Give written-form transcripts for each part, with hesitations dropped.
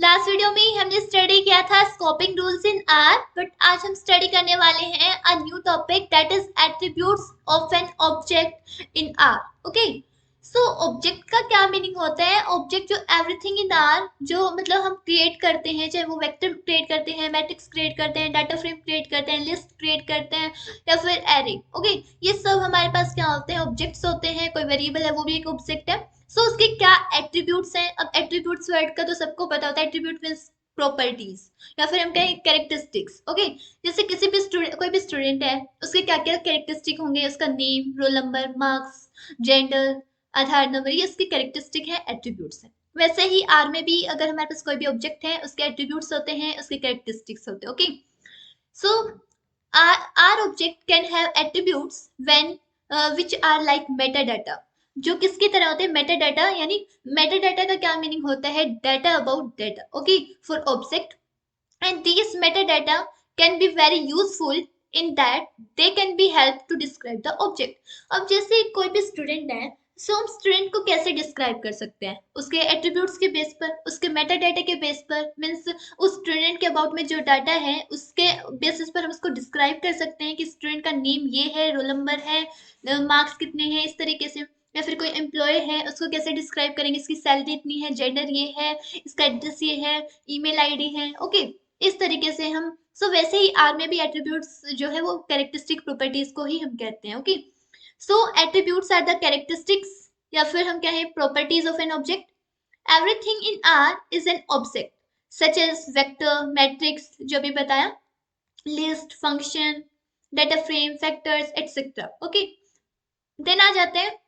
Last video में हमने study किया था scoping rules in are, but आज हम स्टडी करने वाले हैं a new topic that is attributes of an object in are. Okay, so object का क्या मीनिंग होता है? ऑब्जेक्ट जो एवरीथिंग इन आर, जो मतलब हम क्रिएट करते हैं, चाहे वो वेक्टर क्रिएट करते हैं, मैट्रिक्स क्रिएट करते हैं, डाटा फ्रेम क्रिएट करते हैं, लिस्ट क्रिएट करते हैं या फिर एरे। ओके, ये सब हमारे पास क्या होते हैं? ऑब्जेक्ट्स होते हैं। कोई वेरिएबल है वो भी एक ऑब्जेक्ट है। सो उसके क्या एट्रीब्यूट्स हैं? अब एट्रीब्यूट्स वर्ड का तो सबको पता होता है। एट्रीब्यूट मींस प्रॉपर्टीज या फिर हम कहें कैरेक्टरिस्टिक्स। ओके, जैसे किसी भी स्टूडेंट, कोई भी स्टूडेंट है, उसके क्या क्या कैरेक्टरिस्टिक होंगे? उसका name, roll number, marks, gender, Aadhaar number, ये उसकी कैरेक्टरिस्टिक है, एट्रीब्यूट्स है। वैसे ही आर में भी अगर हमारे पास कोई भी ऑब्जेक्ट है, उसके एट्रीब्यूट्स होते हैं, उसके कैरेक्टरिस्टिक्स होते हैं। Okay, so R object can have attributes when which are like meta data. जो किसकी तरह होते हैं? Meta data. यानी मेटा डाटा का क्या मीनिंग होता है? Data about data. Okay, for object, and these metadata can be very useful in that they can be help to describe the object। अब जैसे कोई भी स्टूडेंट है, सो हम स्टूडेंट को कैसे डिस्क्राइब कर सकते हैं? उसके एट्रीब्यूट्स के बेस पर, उसके मेटा डाटा के बेस पर, मीन्स उस स्टूडेंट के अबाउट में जो डाटा है उसके बेसिस पर हम उसको डिस्क्राइब कर सकते हैं कि स्टूडेंट का नेम ये है, रोल नंबर है, मार्क्स कितने हैं, इस तरीके से। या फिर कोई एम्प्लॉय है, उसको कैसे डिस्क्राइब करेंगे? इसकी सैलरी इतनी है, जेंडर ये है, इसका एड्रेस ये है, ईमेल आईडी है। ओके, इस तरीके से हम, सो वैसे ही आर में भी एट्रीब्यूट्स जो है वो कैरेक्टरिस्टिक प्रॉपर्टीज को ही हम कहते हैं। Okay, so attributes are the characteristics या फिर हम कहें properties of an object. Everything in R is an object such as vector, matrix जो भी बताया, list, function, data frame, factors et cetera. Okay, then आ जाते हैं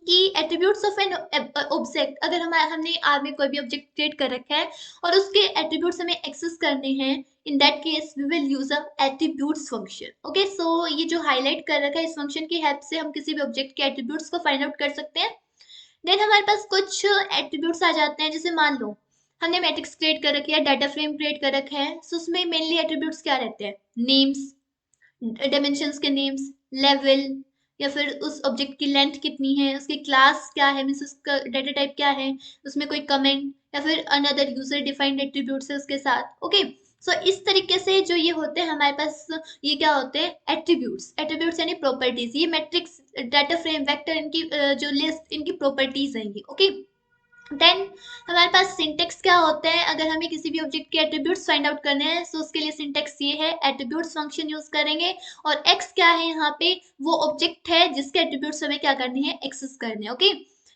कि एट्रीब्यूट्स ऑफ एन ऑब्जेक्ट। अगर हमने आर में कोई भी ऑब्जेक्ट क्रिएट कर रखा है और उसके एट्रीब्यूट्स हमें एक्सेस करने हैं, in that case we will use a attributes function. Okay, so ये जो हाईलाइट कर रखा है, इस फंक्शन की हेल्प से हम किसी भी ऑब्जेक्ट के एट्रीब्यूट्स को फाइंड आउट कर सकते हैं। देन हमारे पास कुछ एट्रीब्यूट्स आ जाते हैं, जैसे मान लो हमने मैट्रिक्स क्रिएट कर रखी है, डाटा फ्रेम क्रिएट कर रखा है, सो उसमें मेनली एट्रीब्यूट्स क्या रहते हैं? नेम्स, डायमेंशंस के नेम्स, लेवल, या फिर उस ऑब्जेक्ट की लेंथ कितनी है, उसकी क्लास क्या है, मीन्स उसका डाटा टाइप क्या है, उसमें कोई कमेंट या फिर अनदर यूजर डिफाइंड एट्रीब्यूट्स है उसके साथ। ओके, सो इस तरीके से जो ये होते हैं हमारे पास, ये क्या होते हैं? एट्रीब्यूट्स। एट्रीब्यूट्स यानी प्रॉपर्टीज। ये मैट्रिक्स, डाटा फ्रेम, वेक्टर, इनकी जो लिस्ट, इनकी प्रॉपर्टीज हैं ये। ओके, देन हमारे पास सिंटेक्स क्या होता है? अगर हमें किसी भी ऑब्जेक्ट के एट्रीब्यूट्स फाइंड आउट करने हैं, सो उसके लिए सिंटेक्स ये है, एट्रीब्यूट्स फंक्शन यूज करेंगे। और एक्स क्या है यहाँ पे? वो ऑब्जेक्ट है जिसके एट्रीब्यूट्स हमें क्या करने हैं? एक्सेस करने हैं। ओके,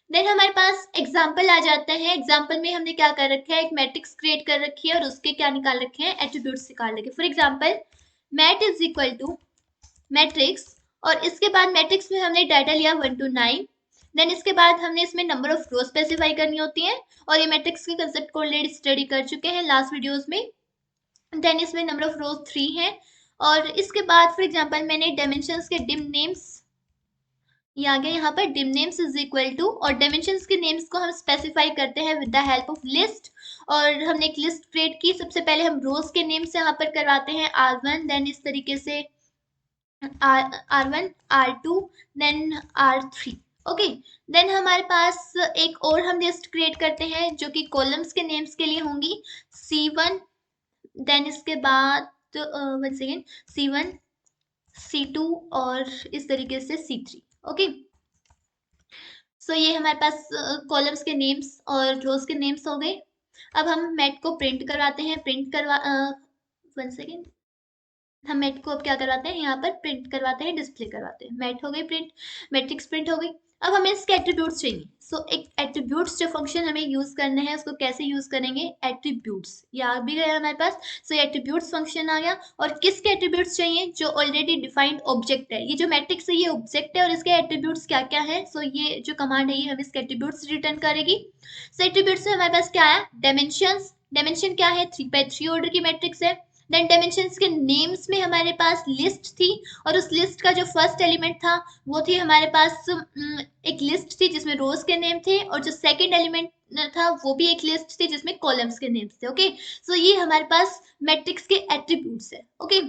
देन हमारे पास एग्जाम्पल आ जाता है। एग्जाम्पल में हमने क्या कर रखा है? एक मैट्रिक्स क्रिएट कर रखी है और उसके क्या निकाल रखे हैं? एट्रीब्यूट्स निकाल रखे। For example, mat is equal to matrix, और इसके बाद मैट्रिक्स में हमने डाटा लिया 1 to 9। देन इसके बाद हमने इसमें नंबर ऑफ रो स्पेसिफाई करनी होती है, और ये मैट्रिक्स के कंसेप्ट को ऑलरेडी स्टडी कर चुके हैं लास्ट वीडियोस में। देन इसमें नंबर ऑफ रोज 3 है, और इसके बाद फॉर एग्जांपल मैंने डायमेंशंस के डिम नेम्स, ये आ गया यहाँ पर dim names is equal to, और डायमेंशंस के नेम्स को हम स्पेसिफाई करते हैं with the help of list. और हमने एक लिस्ट क्रिएट की। सबसे पहले हम रोज के नेम्स यहाँ पर करवाते हैं R1, देन इस तरीके से R1, R2, then R3। Okay, then हमारे पास एक और हम लिस्ट क्रिएट करते हैं जो कि कॉलम्स के नेम्स के लिए होंगी, C1, देन इसके बाद वन सेकेंड, C1, C2 और इस तरीके से C3। ओके, सो ये हमारे पास कॉलम्स के नेम्स और रोज के नेम्स हो गए। अब हम मैट को प्रिंट करवाते हैं। प्रिंट करवा वन सेकेंड, हम मैट को अब क्या करवाते हैं? यहाँ पर प्रिंट करवाते हैं, डिस्प्ले करवाते हैं। मैट हो गई प्रिंट, मैट्रिक्स प्रिंट हो गई। अब हमें इसके एट्रीब्यूट्स चाहिए। सो एक एट्रीब्यूट्स जो फंक्शन हमें यूज करना है, उसको कैसे यूज करेंगे? एट्रीब्यूट्स, ये आ भी गया हमारे पास। सो एट्रीब्यूट्स फंक्शन आ गया। और किसके एट्रीब्यूट्स चाहिए? जो ऑलरेडी डिफाइंड ऑब्जेक्ट है। ये जो मैट्रिक्स है ये ऑब्जेक्ट है, और इसके एट्रीब्यूट्स क्या क्या है? सो ये जो कमांड है ये हमें इसके एट्रीब्यूट्स रिटर्न करेगी। सो एट्रीब्यूट्स में हमारे पास क्या है? डायमेंशंस। डायमेंशन क्या है? 3x3 ऑर्डर की मैट्रिक्स है। देन डायमेंशंस के नेम्स में हमारे पास लिस्ट थी, और उस लिस्ट का जो फर्स्ट एलिमेंट था वो थी हमारे पास एक लिस्ट थी जिसमें रोज के नेम थे, और जो सेकंड एलिमेंट था वो भी एक लिस्ट थी जिसमें कॉलम्स के नेम्स थे। ओके, सो ये हमारे पास मैट्रिक्स के एट्रीब्यूट्स है। ओके,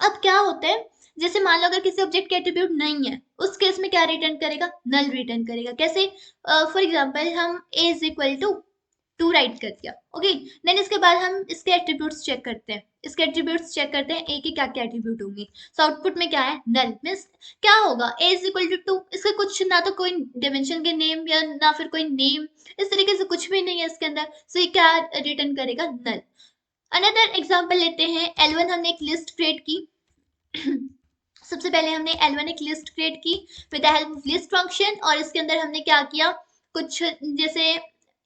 अब क्या होता है? जैसे मान लो अगर किसी ऑब्जेक्ट के एट्रीब्यूट नहीं है, उस केस में क्या रिटर्न करेगा? नल रिटर्न करेगा। कैसे? फॉर एग्जांपल हम a is equal to 2 write कर दिया। ओके, देन इसके बाद हम इसके एट्रीब्यूट्स चेक करते हैं। इसके एट्रीब्यूट्स चेक करते हैं ए के क्या क्या एट्रीब्यूट होंगे। सो आउटपुट में क्या है, नल। मीन्स क्या होगा, ए इज इक्वल टू 2। इसका कुछ ना तो कोई डिमेंशन के नेम या ना फिर कोई नेम, इस तरीके से कुछ भी नहीं है इसके अंदर। सो ये क्या रिटर्न करेगा, नल। अनदर एग्जाम्पल लेते हैं, L1 हमने एक लिस्ट क्रिएट की। सबसे पहले हमने L1 एक लिस्ट क्रिएट की with the help of list function, और इसके अंदर हमने क्या किया, कुछ जैसे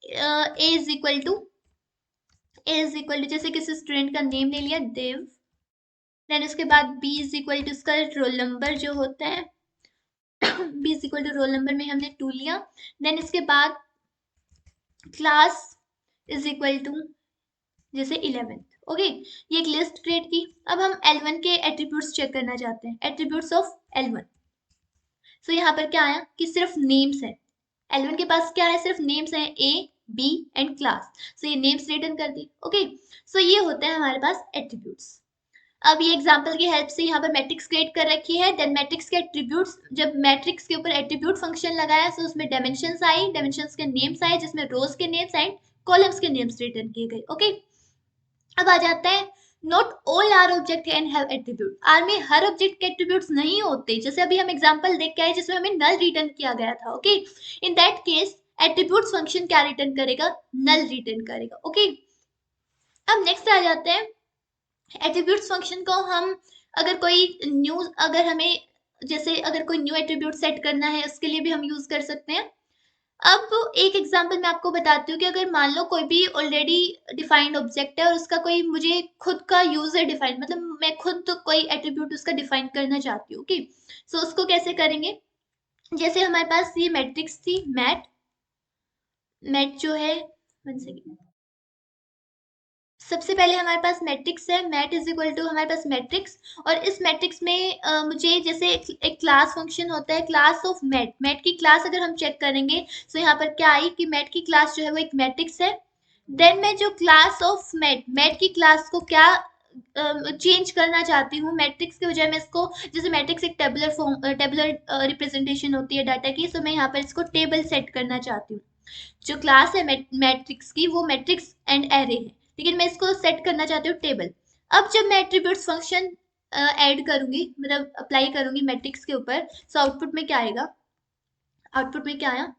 ए इज इक्वल टू जैसे किसी स्टूडेंट का नेम ले लिया, देव। देन उसके बाद बी इज इक्वल टू उसका रोल नंबर जो होता है, B is equal to roll number में हमने 2 लिया। देन इसके बाद क्लास इज इक्वल टू जैसे 11। ओके, ये एक लिस्ट क्रिएट की। अब हम L1 के एट्रीब्यूट्स चेक करना चाहते हैं, एट्रीब्यूट्स ऑफ L1। सो यहाँ पर क्या आया कि सिर्फ नेम्स है। L1 के पास क्या है, सिर्फ नेम्स हैं, ए बी एंड क्लास। सो ये नेम्स रिटर्न कर दी। ओके, सो ये होते हैं हमारे पास एट्रीब्यूट्स। अब ये एग्जांपल की हेल्प से यहाँ पर मैट्रिक्स क्रिएट कर रखी है। देन मैट्रिक्स के एट्रीब्यूट्स, जब मैट्रिक्स के ऊपर एट्रीब्यूट फंक्शन लगाया तो उसमें डायमेंशंस आई, डायमेंशंस के नेम्स आए, जिसमें रोज के नेम्स एंड कॉलम्स के नेम्स रिटर्न किए गए। ओके, अब आ जाता है, not all R object can have attribute. R में हर ऑब्जेक्ट के एट्रीब्यूट्स नहीं होते। जैसे अभी हम एग्जांपल देख के आए जिसमें हमें नल रिटर्न किया गया था। Okay, in that case attributes function क्या रिटर्न करेगा, नल रिटर्न करेगा। ओके, अब नेक्स्ट आ जाते हैं, एट्रीब्यूट्स फंक्शन को हम अगर कोई न्यू, अगर हमें जैसे अगर कोई न्यू एट्रीब्यूट सेट करना है उसके लिए भी हम यूज कर सकते हैं। अब एक एग्जांपल मैं आपको बताती हूँ कि अगर मान लो कोई भी ऑलरेडी डिफाइंड ऑब्जेक्ट है और उसका कोई मुझे खुद का यूजर डिफाइन, मतलब मैं खुद तो कोई एट्रीब्यूट उसका डिफाइन करना चाहती हूँ। ओके, सो उसको कैसे करेंगे, जैसे हमारे पास ये मैट्रिक्स थी, मैट जो है, 1 सेकेंड। सबसे पहले हमारे पास मैट्रिक्स है, मैट इज इक्वल टू हमारे पास मैट्रिक्स। और इस मैट्रिक्स में मुझे जैसे एक क्लास फंक्शन होता है, क्लास ऑफ मैट। मैट की क्लास अगर हम चेक करेंगे तो यहाँ पर क्या आई कि मैट की क्लास जो है वो एक मैट्रिक्स है। देन मैं जो क्लास ऑफ मैट की क्लास को क्या चेंज करना चाहती हूँ, मैट्रिक्स के बजाय मैं इसको, जैसे मैट्रिक्स एक टेबुलर फॉर्म, टेबुलर रिप्रेजेंटेशन होती है डाटा की, तो मैं यहाँ पर इसको टेबल सेट करना चाहती हूँ। जो क्लास है मैट्रिक्स की वो मैट्रिक्स एंड एरे है, लेकिन मैं इसको सेट करना चाहती हूँ टेबल। अब जब मैं एट्रीब्यूट्स फंक्शन ऐड करूंगी, मतलब अप्लाई करूंगी मैट्रिक्स के ऊपर, सो आउटपुट में क्या आएगा, आउटपुट में क्या आया,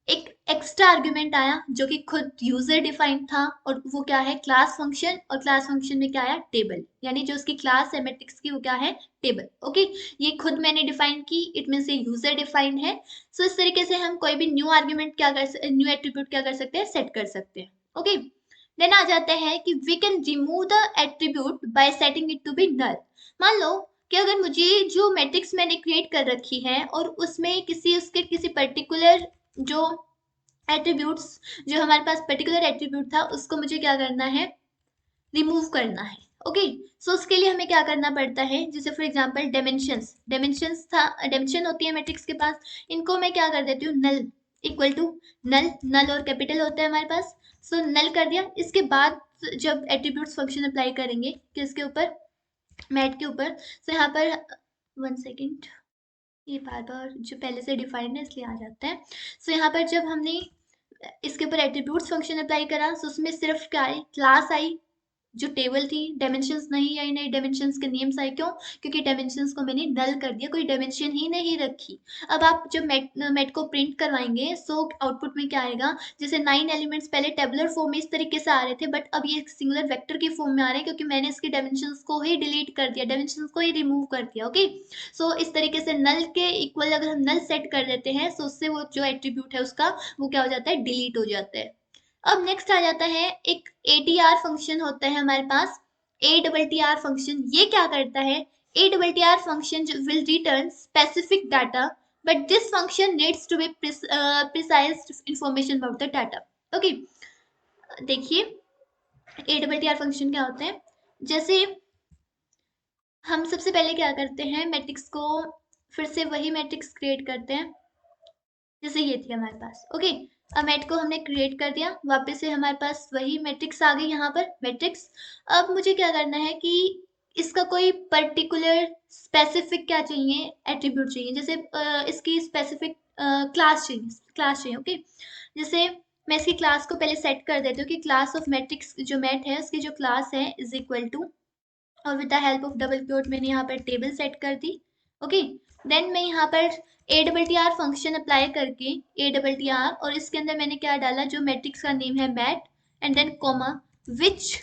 एक एक्स्ट्रा आर्ग्यूमेंट आया जो कि खुद यूजर डिफाइंड था, और वो क्या है, क्लास फंक्शन। और क्लास फंक्शन में क्या आया, टेबल। यानी जो उसकी क्लास है मैट्रिक्स की वो क्या है, टेबल। ओके, ये खुद मैंने डिफाइन की, इट मीन ये यूजर डिफाइंड है। सो इस तरीके से हम कोई भी न्यू आर्ग्यूमेंट क्या कर, न्यू एट्रीब्यूट क्या कर सकते हैं, सेट कर सकते हैं। ओके, देन आ जाता है कि we can remove the attribute by setting it to be null. मान लो कि अगर मुझे जो मैट्रिक्स मैंने क्रिएट कर रखी है और उसमें किसी पर्टिकुलर जो एट्रीब्यूट्स, जो हमारे पास पर्टिकुलर एट्रीब्यूट था उसको मुझे क्या करना है, रिमूव करना है। ओके, सो उसके लिए हमें क्या करना पड़ता है, जैसे फॉर एग्जांपल डायमेंशंस था, डायमेंशन होती है मैट्रिक्स के पास, इनको मैं क्या कर देती हूँ, नल इक्वल टू नल। नल और कैपिटल होता है हमारे पास, सो नल कर दिया। इसके बाद जब एट्रीब्यूट्स फंक्शन अप्लाई करेंगे किसके ऊपर, मैट के ऊपर, सो यहाँ पर 1 सेकेंड, ये बार बार जो पहले से डिफाइंड है इसलिए आ जाता है। सो यहाँ पर जब हमने इसके ऊपर एट्रीब्यूट्स फंक्शन अप्लाई करा, तो उसमें सिर्फ क्या आई, क्लास आई जो टेबल थी, डायमेंशंस नहीं आई, नहीं डायमेंशंस के नेम्स आए। क्यों, क्योंकि डायमेंशंस को मैंने नल कर दिया, कोई डायमेंशन ही नहीं रखी। अब आप जब मैट को प्रिंट करवाएंगे सो आउटपुट में क्या आएगा, जैसे 9 एलिमेंट्स पहले टेबुलर फॉर्म में इस तरीके से आ रहे थे, बट अब ये सिंगुलर वेक्टर की फॉर्म में आ रहे हैं, क्योंकि मैंने इसके डायमेंशंस को ही डिलीट कर दिया, डायमेंशंस को ही रिमूव कर दिया। ओके, सो इस तरीके से नल के इक्वल अगर हम नल सेट कर देते हैं तो उससे वो जो एट्रीब्यूट है उसका वो क्या हो जाता है, डिलीट हो जाता है। अब नेक्स्ट आ जाता है, एक ATR फंक्शन होता है हमारे पास, ATTR फंक्शन। ये क्या करता है, ATTR function will return specific data, but this function needs to be precise information about the data. Okay, देखिए ATTR फंक्शन क्या होता है, जैसे हम सबसे पहले क्या करते हैं, मैट्रिक्स को फिर से वही मैट्रिक्स क्रिएट करते हैं जैसे ये थी हमारे पास। ओके, अब मैट को हमने क्रिएट कर दिया, वापस से हमारे पास वही मैट्रिक्स आ गई यहाँ पर मैट्रिक्स। अब मुझे क्या करना है कि इसका कोई पर्टिकुलर स्पेसिफिक क्या चाहिए, एट्रीब्यूट चाहिए, जैसे इसकी स्पेसिफिक क्लास चाहिए। ओके, जैसे मैं इसकी क्लास को पहले सेट कर देती हूँ कि क्लास ऑफ मैट्रिक्स जो मैट है उसकी जो क्लास है इज इक्वल टू, और with the help of double quote मैंने यहाँ पर टेबल सेट कर दी। ओके, देन मैं यहाँ पर A double T R function apply करके ए डबल टी आर, और इसके अंदर मैंने क्या डाला, जो मैट्रिक्स का नेम है मैट, एंड देन कॉमा विच,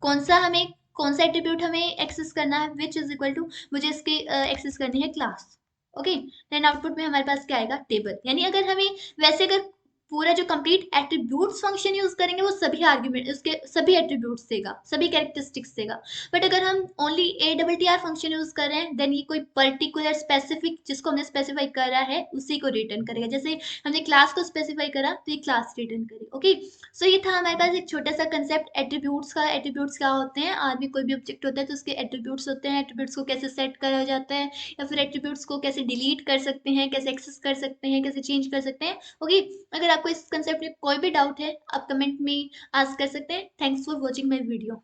कौन सा हमें, कौन सा एट्रीब्यूट हमें एक्सेस करना है, विच इज इक्वल टू मुझे इसकी एक्सेस करनी है क्लास। ओके, देन आउटपुट में हमारे पास क्या आएगा, टेबल। यानी अगर हमें वैसे अगर पूरा जो कंप्लीट एट्रीब्यूट्स फंक्शन यूज करेंगे वो सभी आर्ग्यूमेंट उसके सभी एट्रीब्यूट्स देगा, सभी कैरेक्टरिस्टिक्स देगा। बट अगर हम only A double T R function use कर रहे हैं देन ये कोई पर्टिकुलर स्पेसिफिक जिसको हमने स्पेसिफाई करा है उसी को रिटर्न करेगा। जैसे हमने क्लास को स्पेसिफाई करा तो ये क्लास रिटर्न करेगा। ओके, सो ये था हमारे पास एक छोटा सा कंसेप्ट एट्रीब्यूट्स का। एट्रीब्यूट्स क्या होते हैं, आज भी कोई भी ऑब्जेक्ट होता है तो उसके एट्रीब्यूट्स होते हैं, एट्रीब्यूट्स को कैसे सेट करा जाता है, या फिर एट्रीब्यूट्स को कैसे डिलीट कर सकते हैं, कैसे एक्सेस कर सकते हैं, कैसे चेंज कर सकते हैं। ओके, अगर आपको इस कंसेप्ट में कोई भी डाउट है आप कमेंट में आस्क कर सकते हैं। Thanks for watching my video.